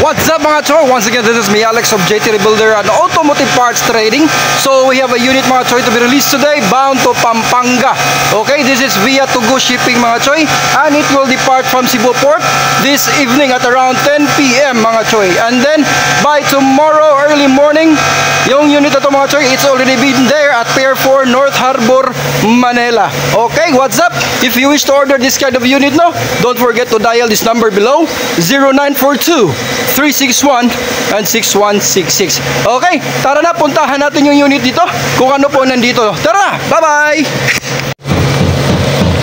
What's up mga choy? Once again, this is me Alex of JT Rebuilder and Automotive Parts Trading. So we have a unit mga choy to be released today, bound to Pampanga. Okay, this is via Tugo Shipping mga choy, and it will depart from Cebu Port this evening at around 10 PM mga choy. And then by tomorrow early morning, yung unit na to mga choy, it's already been there at Pier 4 North Harbor, Manila. Okay, what's up? If you wish to order this kind of unit, no, don't forget to dial this number below, 0942-361 and 6166. Okay, tara na, puntahan natin yung unit dito, kung ano po nandito. Tara, bye-bye!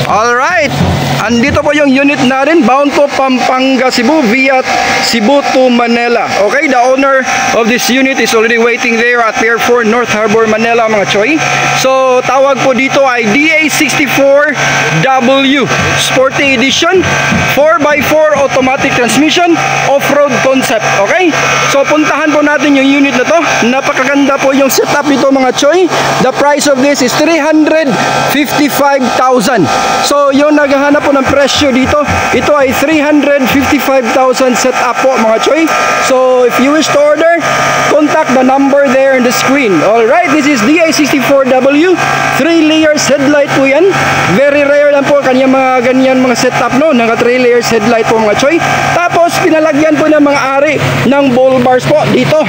Alright, andito po yung unit natin, bound to Pampanga, Cebu via Cebu to Manila. Okay, the owner of this unit is already waiting there at Pier 4 North Harbor, Manila mga choy. So tawag po dito ay DA64W Sporty Edition 4x4 automatic transmission off-road concept. Okay, so puntahan po natin yung unit na to. Napakaganda po yung setup nito mga choy. The price of this is 355,000. So yung naghahanap po ng presyo dito, ito ay 355,000 setup po mga choy. So if you wish to order, contact the number there on the screen. Alright, this is DA64W, 3 layers headlight po yan. Very rare lang po kanya mga ganyan mga setup, no, naka 3 layers headlight po mga choy. Tapos pinalagyan po ng mga ari ng ball bars po dito.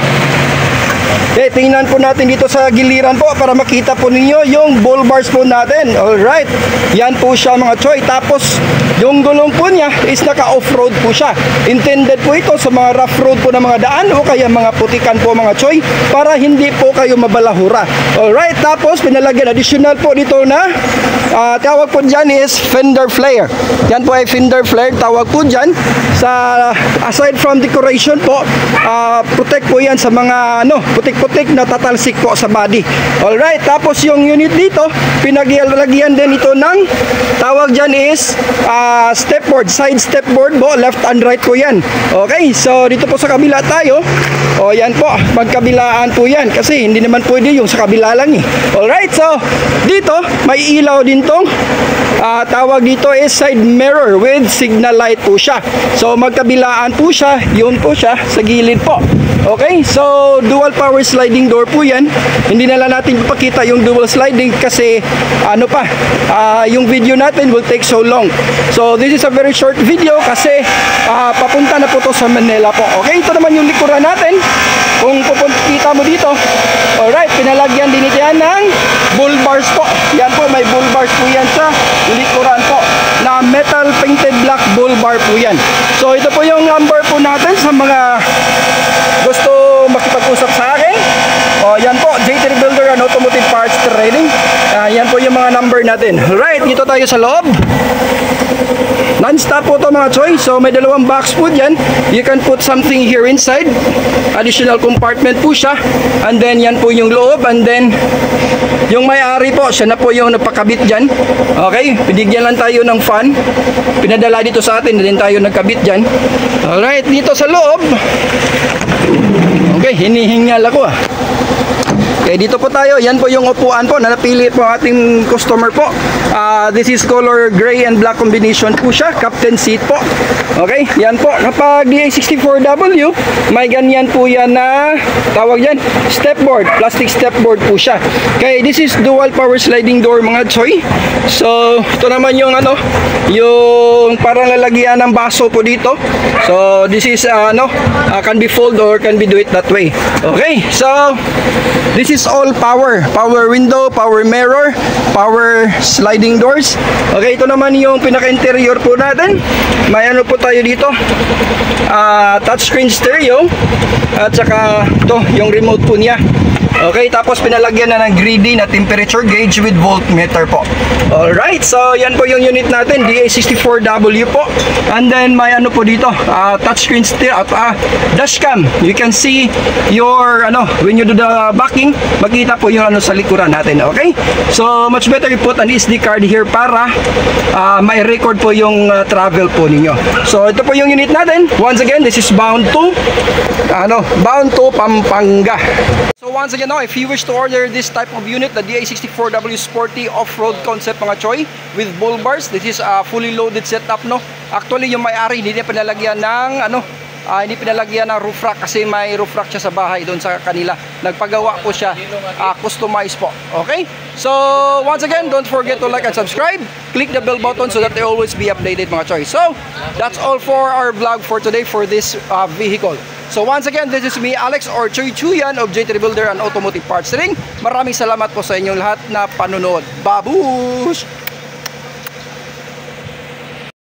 Okay, tingnan po natin dito sa giliran po para makita po ninyo yung ball bars po natin. Alright, yan po siya mga choy. Tapos yung gulong po niya is naka off-road po siya. Intended po ito sa mga rough road po ng mga daan o kaya mga putikan po mga choy, para hindi po kayo mabalahura. Alright, tapos pinalagyan additional po dito na tawag po dyan is fender flare. Yan po ay fender flare, tawag po dyan sa, aside from decoration po, protect po yan sa mga putik-putik na tatalsik po sa body. Alright, tapos yung unit dito, pinaglagyan din ito ng tawag dyan is stepboard, side stepboard po, left and right po yan. Okay, so dito po sa kabila tayo. O yan po, magkabilaan po yan kasi hindi naman pwede yung sa kabila lang eh. Alright, so dito may ilaw din tong tawag dito is side mirror with signal light po siya. So magkabilaan po siya, yun po siya sa gilid po. Okay, so dual power sliding door po yan. Hindi na lang natin ipakita yung dual sliding kasi yung video natin will take so long. So this is a very short video kasi papunta na po to sa Manila po. Okay, ito naman yung likuran natin. Kung kita mo dito, alright, pinalagyan din ito yan ng bull bars po. Yan po, may bull bars po yan sa likuran po na metal painted black bull bar po yan. So ito po yung number po natin sa mga gusto makipag-usap sa akin. O yan po, JT Rebuilder and Automotive Parts Trading. Yan po yung mga number natin. Alright, dito tayo sa loob. Non-stop po to mga choy. So may dalawang box po dyan. You can put something here inside. Additional compartment po siya. And then yan po yung loob. And then yung may-ari po, siya na po yung nagpakabit dyan. Okay, binigyan lang tayo ng fan. Pinadala dito sa atin, din tayo nagkabit dyan. Alright, dito sa loob. Okay, hinihingal ako Okay, dito po tayo. Yan po yung upuan po na napili po ating customer po. This is color gray and black combination po siya. Captain seat po. Okay, yan po. Kapag DA64W, may ganyan po yan na tawag yan, stepboard. Plastic stepboard po siya. Okay, this is dual power sliding door mga choy. So, ito naman yung yung parang lalagyan ng baso po dito. So, this is can be fold or can be do it that way. Okay, so this is all power window, power mirror, power sliding doors. Okay, ito naman yung pinaka-interior po natin. May po tayo dito, touchscreen stereo, at saka ito yung remote po niya. Okay, tapos pinalagyan na ng greedy na temperature gauge with voltmeter po. Alright, so yan po yung unit natin, DA64W po. And then may po dito, touchscreen dashcam. You can see your when you do the backing, makita po yung sa likuran natin. Okay, so much better you put an SD card here para may record po yung travel po ninyo. So ito po yung unit natin. Once again, this is bound to Pampanga. So once again, if you wish to order this type of unit, the DA64W Sporty Off-Road Concept mga choy, with bull bars, this is a fully loaded setup, no? Actually, yung may-ari, hindi niya pinalagyan ng Hindi pinalagyan ng roof rack kasi may roof rack siya sa bahay doon sa kanila. Nagpagawa po siya, customize po. Okay? So, once again, don't forget to like and subscribe. Click the bell button so that they always be updated mga choy. So, that's all for our vlog for today for this vehicle. So once again, this is me, Alex or Choy Chuyan of JT Builder and Automotive Parts Ring. Maraming salamat po sa inyong lahat na panonood. Babush!